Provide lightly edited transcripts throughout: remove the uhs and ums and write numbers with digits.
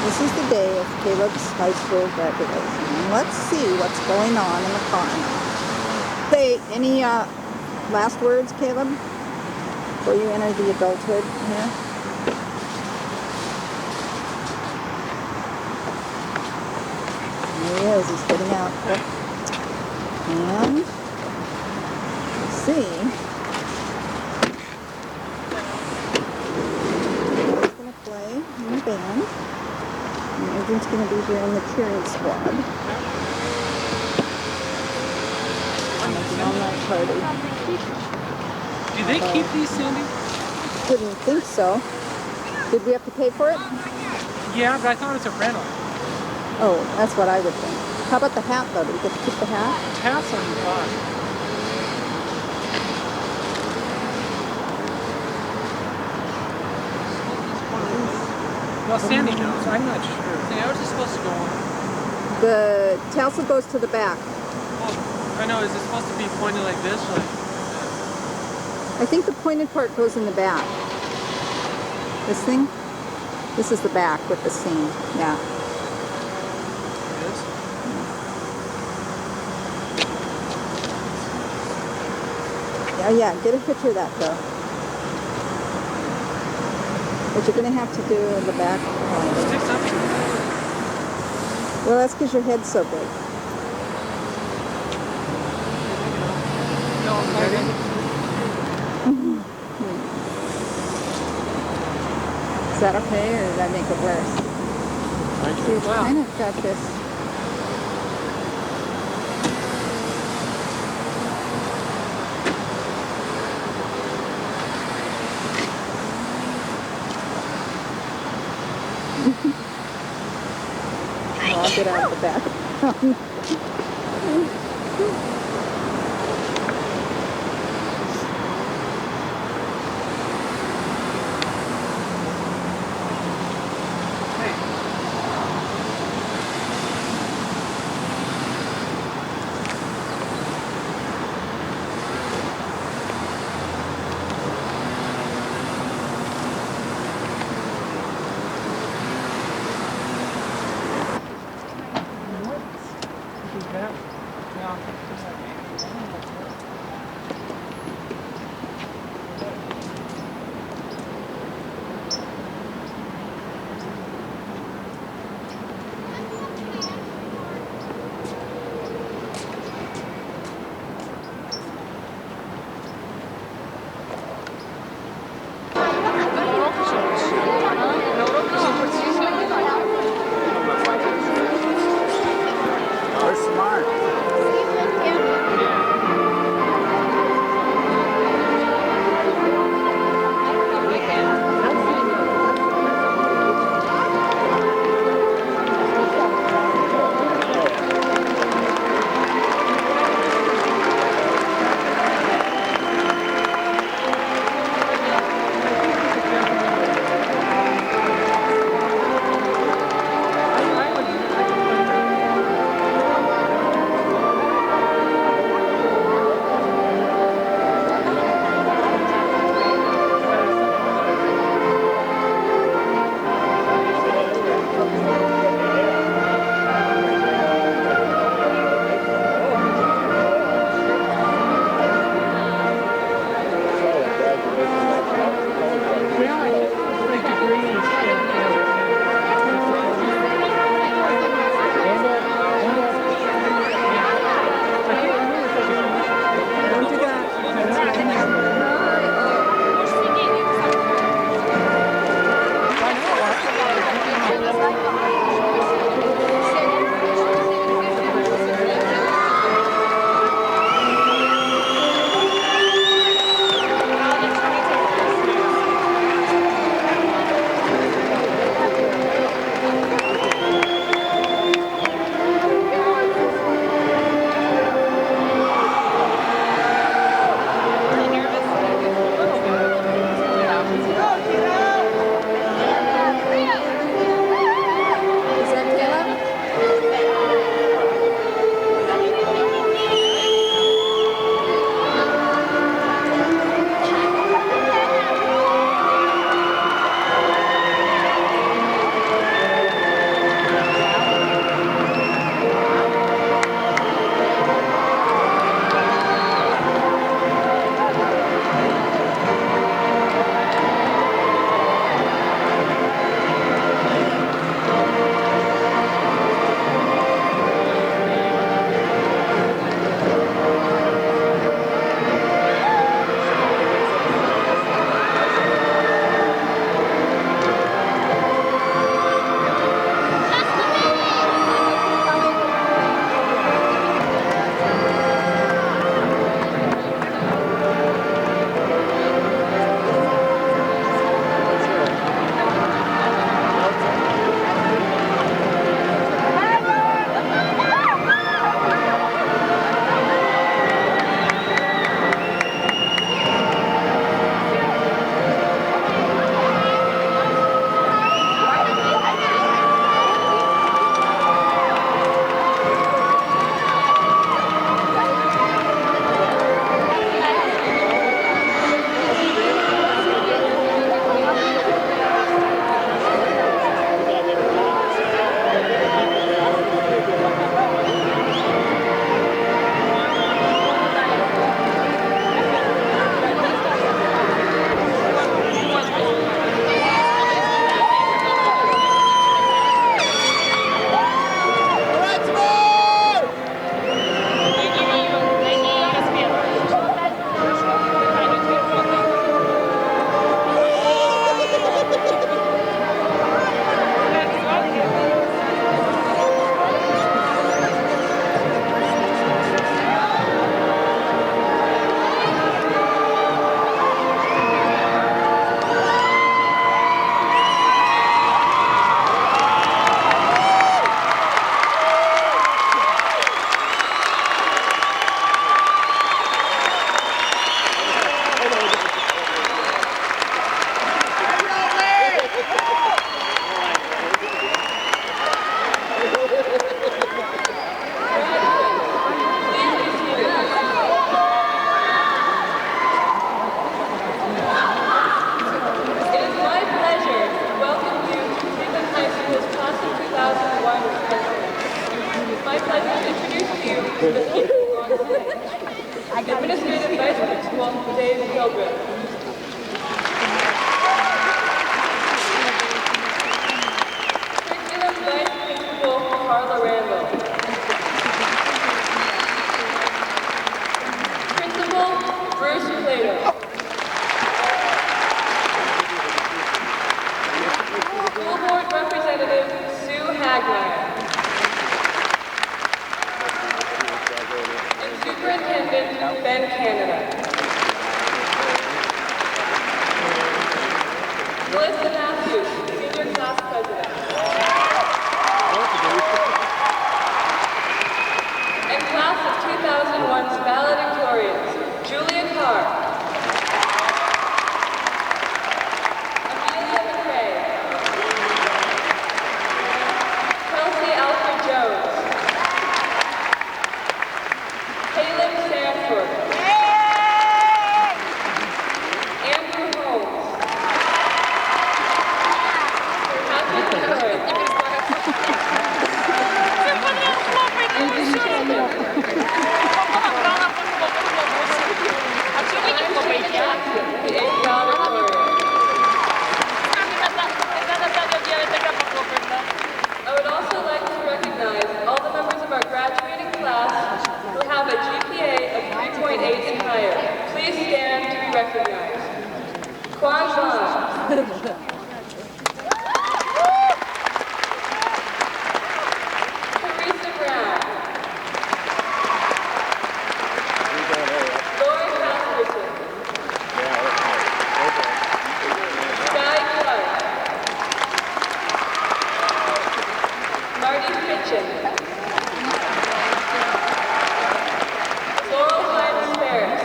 This is the day of Caleb's high school graduation. Let's see what's going on in the car now. Hey, any last words, Caleb, before you enter the adulthood here? There he is. He's getting out. And let's see. He's going to play in the band. And Adrian's going to be here in the cheering squad. On that party. Do they keep these, Sandy? Didn't think so. Did we have to pay for it? Yeah, but I thought it's a rental. Oh, that's what I would think. How about the hat, though? Do we get to keep the hat? Hat's on the bus. Well, Sandy knows. I'm not sure. Sandy, how is this supposed to go on? The tassel goes to the back. Oh, I know. Is it supposed to be pointed like this? I think the pointed part goes in the back. This thing? This is the back with the seam. Yeah. This? Yeah, get a picture of that, though. What you're going to have to do in the back. Sticks up. Well, that's because your head's so big. No, I'm ready. Is that okay, or did I make it worse? You've kind of got this. I'll get out of the back. Yeah. of 2001 graduates. It's my pleasure to introduce to you the people on stage. Administrative Vice Principal Dave Gilbert. Curriculum Vice Principal Carla Randall. Principal Bruce Plato. School Board Representative Sue Hagmeyer. And Superintendent Ben Canada. Melissa Matthews, Senior Class President. And Class of 2001's valedictorians, Julia Carr, Amelia McRae, Kelsey Alfred Jones, Caleb Sanford, Andrew Holmes, Patrick Detroit, the eighth valedictorian. I would also like to recognize all the members of our graduating class who have a GPA of 3.8 and higher. Please stand to be recognized. Quan Zhan. Teresa Brown. Lori Rasmussen. Sky Clark. Marty Kitchen. Laurel Hines Ferris.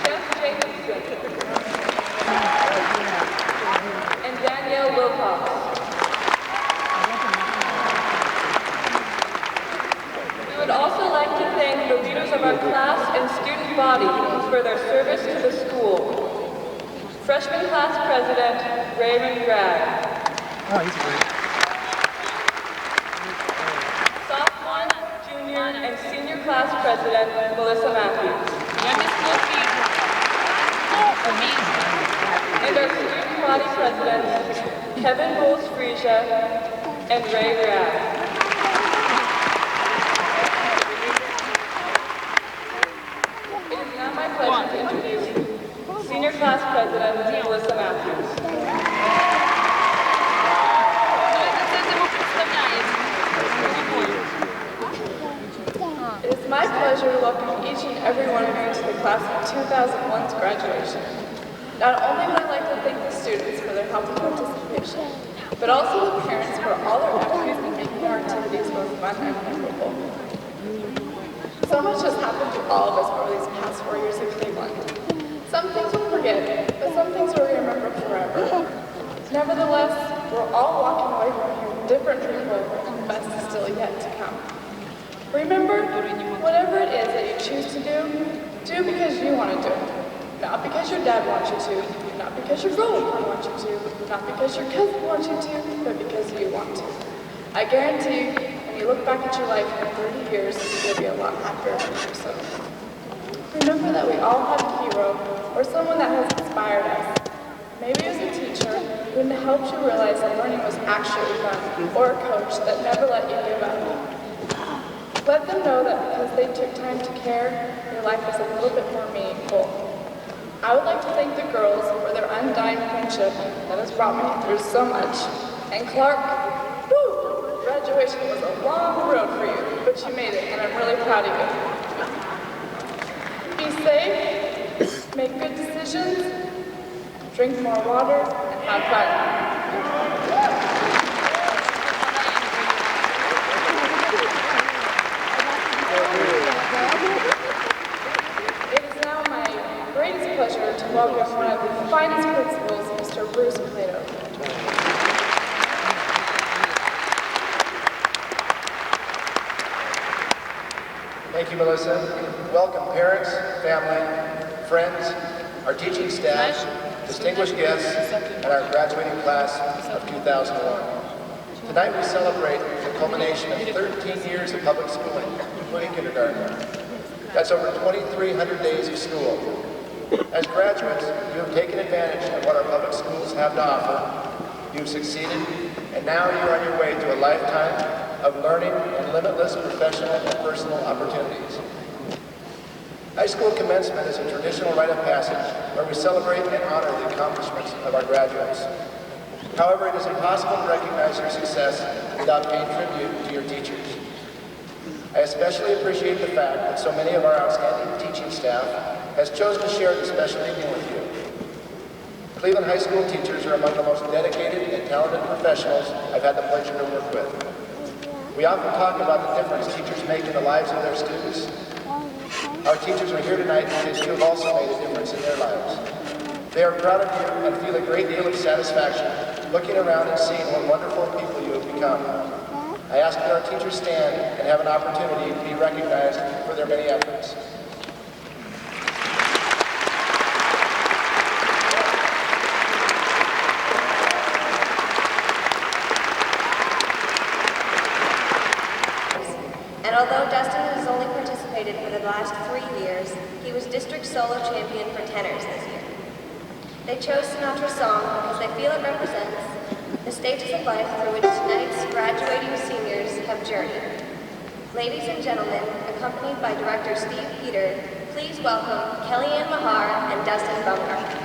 Jeff Jacobson. And Danielle Wilcox. We would also like to thank the leaders of our class and student body for their service to the school. Freshman Class President Raymond Bragg. Oh, he's great. Sophomore, junior, and senior class president Melissa Matthews. And our student body presidents Kevin Bowles Frisia and Ray Grab. It is now my pleasure to introduce senior class president Melissa Matthews. It is my pleasure to welcome each and every one of you to the class of 2001's graduation. Not only would I like to thank the students for their help and participation, but also the parents for all their efforts in making our activities both fun and memorable. So much has happened to all of us over these past 4 years at Cleveland. Some things we'll forget, but some things we'll remember forever. Nevertheless, we're all walking away from here different people, and the best is still yet to come. Remember, whatever it is that you choose to do, do because you want to do it. Not because your dad wants you to, not because your girlfriend wants you to, not because your cousin wants you to, but because you want to. I guarantee you, when you look back at your life in 30 years, you'll be a lot happier than yourself. Remember that we all have a hero, or someone that has inspired us. Maybe it was a teacher who helped you realize that learning was actually fun, or a coach that never let you give up. Let them know that because they took time to care, your life was a little bit more meaningful. I would like to thank the girls for their undying friendship that has brought me through so much. And Clark, woo! Graduation was a long road for you, but you made it, and I'm really proud of you. Be safe, make good decisions, drink more water, and have fun. It is now my greatest pleasure to welcome one of the finest principals, Mr. Bruce Plato. Thank you, Melissa. Welcome, parents, family, friends, our teaching staff, distinguished guests, and our graduating class of 2001. Tonight we celebrate the culmination of 13 years of public schooling, including kindergarten. That's over 2,300 days of school. As graduates, you have taken advantage of what our public schools have to offer. You've succeeded, and now you're on your way to a lifetime of learning and limitless professional and personal opportunities. High school commencement is a traditional rite of passage where we celebrate and honor the accomplishments of our graduates. However, it is impossible to recognize your success without paying tribute to your teachers. I especially appreciate the fact that so many of our outstanding teaching staff has chosen to share this special evening with you. Cleveland High School teachers are among the most dedicated and talented professionals I've had the pleasure to work with. We often talk about the difference teachers make in the lives of their students. Our teachers are here tonight because you have also made a difference in their lives. They are proud of you and feel a great deal of satisfaction looking around and seeing what wonderful people you have become. I ask that our teachers stand and have an opportunity to be recognized for their many efforts. And although Dustin has only participated for the last 3 years, he was district solo champion for tenors this year. They chose Sinatra's song because they feel it represents the stages of life through which tonight's graduating seniors have journeyed. Ladies and gentlemen, accompanied by director Steve Peter, please welcome Kellyanne Mahar and Dustin Bumgarner.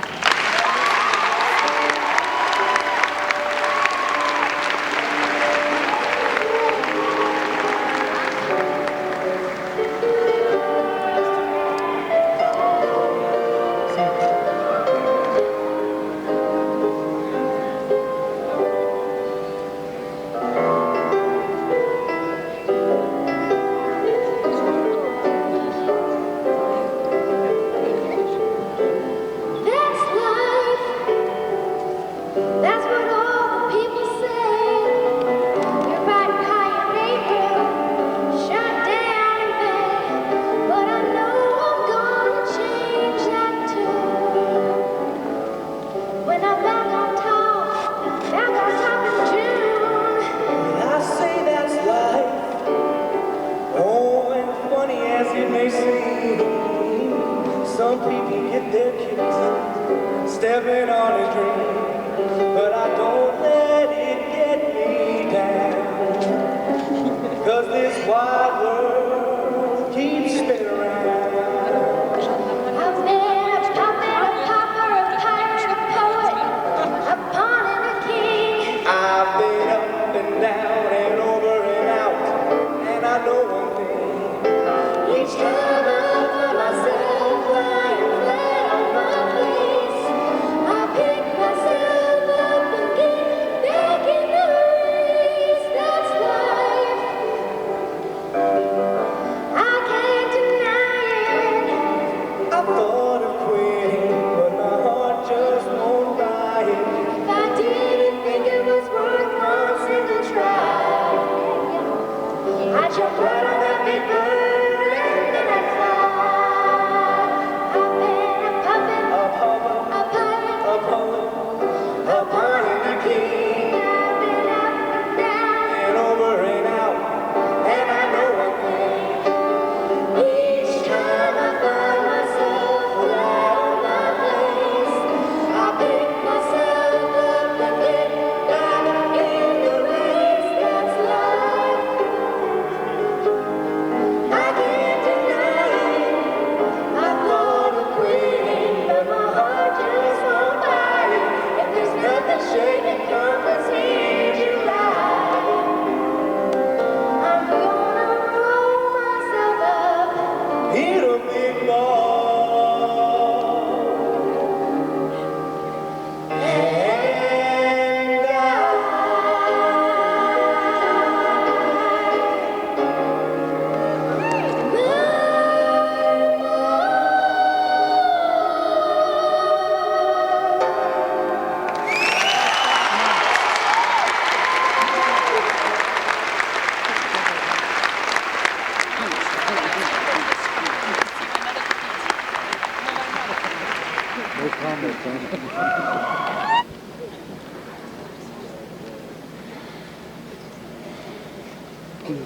We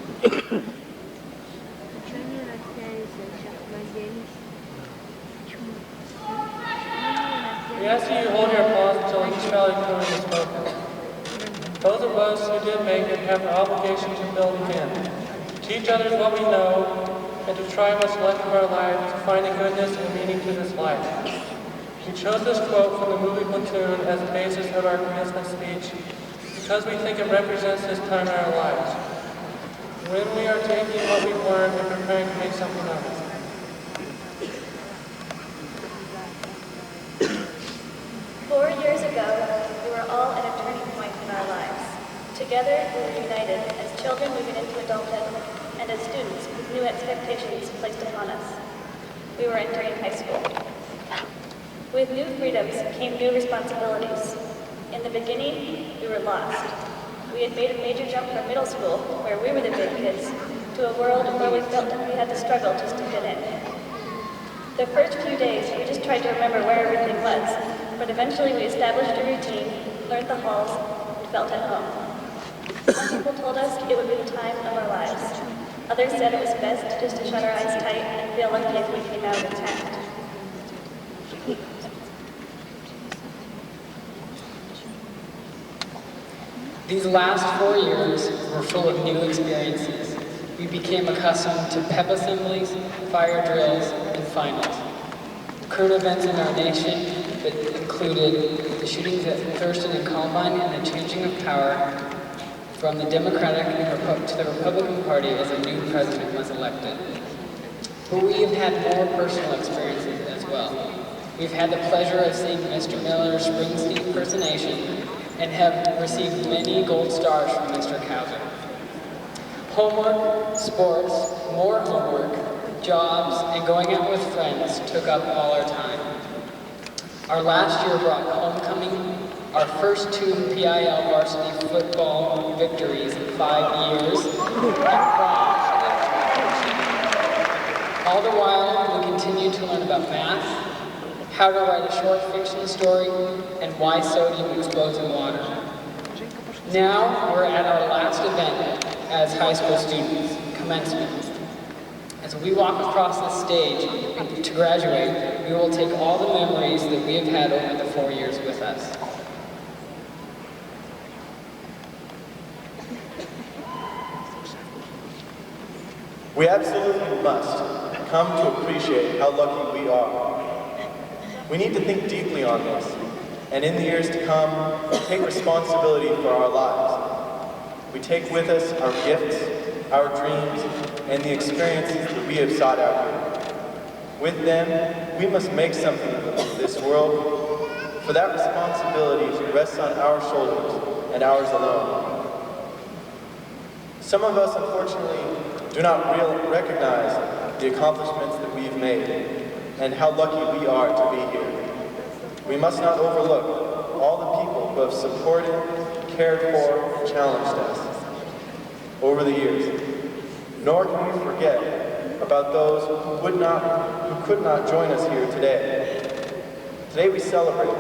ask that you hold your applause until each valedictorian is spoken. Those of us who did make it have an obligation to build again. Teach others what we know, and to try what's left of our lives to find a goodness and meaning to this life. We chose this quote from the movie Platoon as the basis of our commencement speech because we think it represents this time in our lives, when we are taking what we've learned and preparing to make something of it. 4 years ago, we were all at a turning point in our lives. Together, we were united as children moving into adulthood and as students with new expectations placed upon us. We were entering high school. With new freedoms came new responsibilities. In the beginning, we were lost. We had made a major jump from middle school, where we were the big kids, to a world where we felt like we had to struggle just to fit in. The first few days, we just tried to remember where everything was, but eventually we established a routine, learned the halls, and felt at home. Some people told us it would be the time of our lives. Others said it was best just to shut our eyes tight and feel lucky if we came out intact. These last 4 years were full of new experiences. We became accustomed to pep assemblies, fire drills, and finals. Current events in our nation that included the shootings at Thurston and Columbine and the changing of power from the Democratic to the Republican Party as a new president was elected. But we have had more personal experiences as well. We've had the pleasure of seeing Mr. Miller's Springsteen impersonation and have received many gold stars from Mr. Kauser. Homework, sports, more homework, jobs, and going out with friends took up all our time. Our last year brought homecoming, our first 2 PIL varsity football victories in 5 years, and prom. All the while, we continued to learn about math, how to write a short fiction story, and why sodium explodes in water. Now, we're at our last event as high school students, commencement. As we walk across the stage to graduate, we will take all the memories that we have had over the 4 years with us. We absolutely must come to appreciate how lucky we are. We need to think deeply on this, and in the years to come, take responsibility for our lives. We take with us our gifts, our dreams, and the experiences that we have sought out here. With them, we must make something of this world, for that responsibility rests on our shoulders and ours alone. Some of us, unfortunately, do not recognize the accomplishments that we've made and how lucky we are to be here. We must not overlook all the people who have supported, cared for, and challenged us over the years. Nor can we forget about those who could not join us here today. Today we celebrate,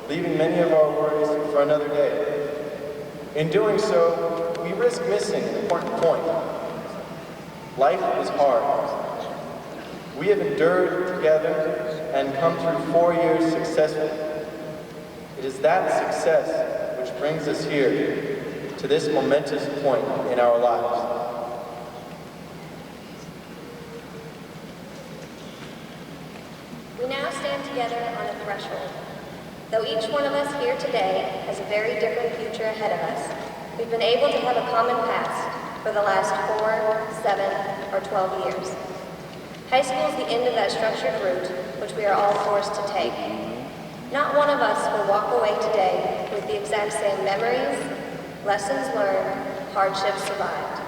leaving many of our worries for another day. In doing so, we risk missing an important point. Life is hard. We have endured together and come through 4 years successfully. It is that success which brings us here to this momentous point in our lives. We now stand together on a threshold. Though each one of us here today has a very different future ahead of us, we've been able to have a common past for the last 4, 7, or 12 years. High school is the end of that structured route, which we are all forced to take. Not one of us will walk away today with the exact same memories, lessons learned, hardships survived.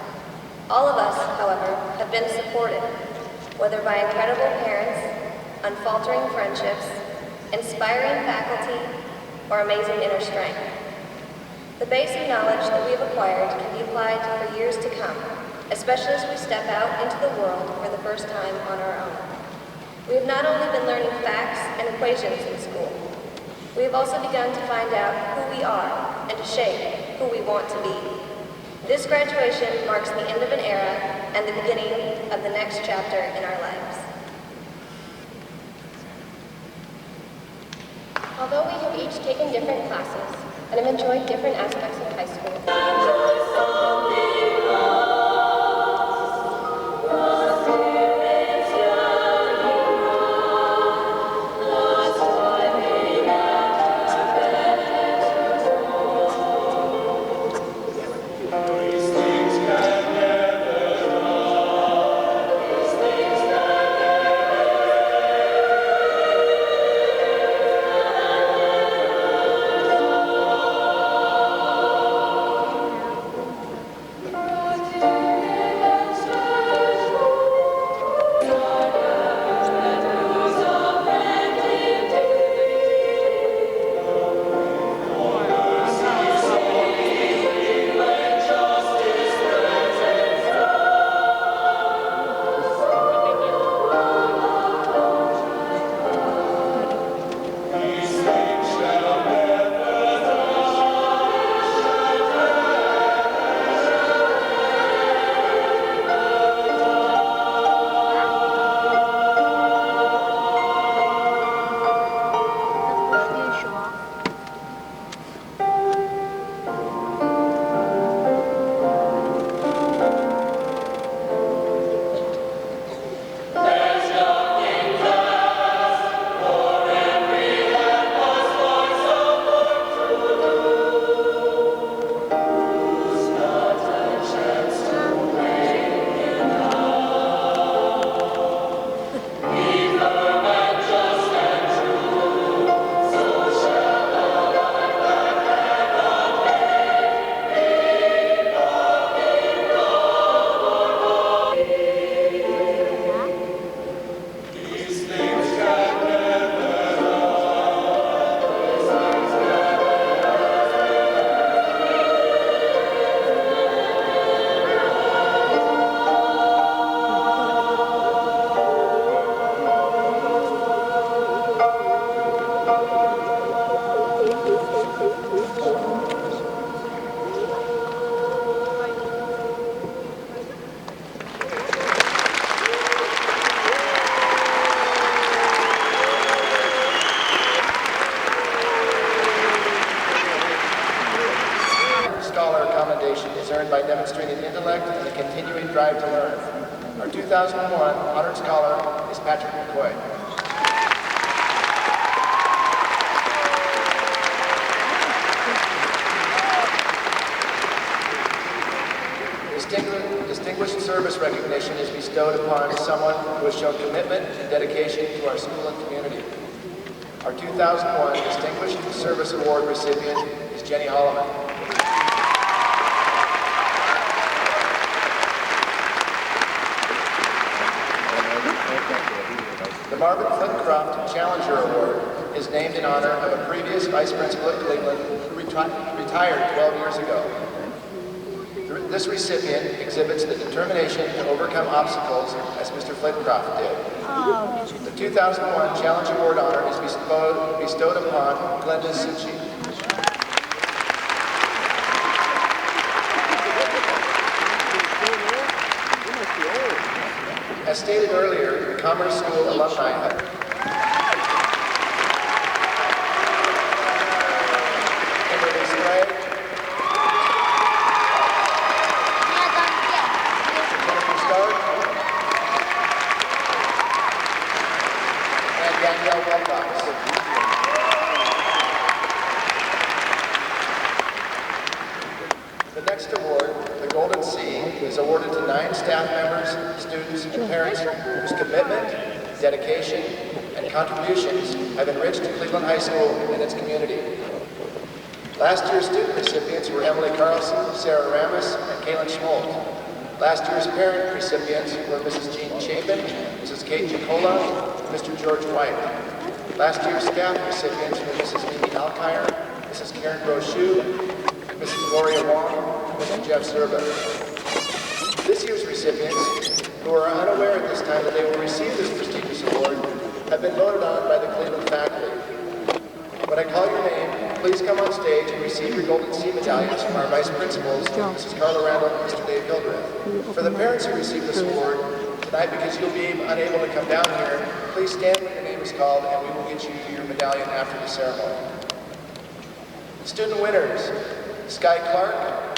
All of us, however, have been supported, whether by incredible parents, unfaltering friendships, inspiring faculty, or amazing inner strength. The base of knowledge that we have acquired can be applied for years to come, especially as we step out into the world for the first time on our own. We have not only been learning facts and equations in school, we have also begun to find out who we are and to shape who we want to be. This graduation marks the end of an era and the beginning of the next chapter in our lives. Although we have each taken different classes and have enjoyed different aspects of high school, by demonstrating intellect and a continuing drive to learn. Our 2001 Honored Scholar is Patrick McCoy. Distinguished service recognition is bestowed upon someone who has shown commitment and dedication to our school and community. Our 2001 Distinguished Service Award recipient is Jenny Holloman. The Marvin Flitcroft Challenger Award is named in honor of a previous vice principal at Cleveland who retired 12 years ago. This recipient exhibits the determination to overcome obstacles as Mr. Flitcroft did. The 2001 Challenge Award honor is bestowed upon Glenda Suchi. As stated earlier, the Commerce School alumni have Kimberly Sprague, Jennifer Stark, and Danielle Wilcox. The next award, the Golden C, is awarded to 9 staff members, students, and parents whose commitment, dedication, and contributions have enriched Cleveland High School and its community. Last year's student recipients were Emily Carlson, Sarah Ramis, and Kaylin Schmolt. Last year's parent recipients were Mrs. Jean Chapin, Mrs. Kate Jacola, and Mr. George White. Last year's staff recipients were Mrs. Mimi Alkire, Mrs. Karen Brochu, Mrs. Gloria Wong, and Mr. Jeff Zerba. This year's recipients, who are unaware at this time that they will receive this prestigious award, have been voted on by the Cleveland faculty. When I call your name, please come on stage and receive your Golden Sea medallions from our vice principals, Mrs. Carla Randall and Mr. Dave Hildreth. For the parents who receive this award tonight, because you'll be unable to come down here, please stand when your name is called and we will get you your medallion after the ceremony. Student winners, Sky Clark,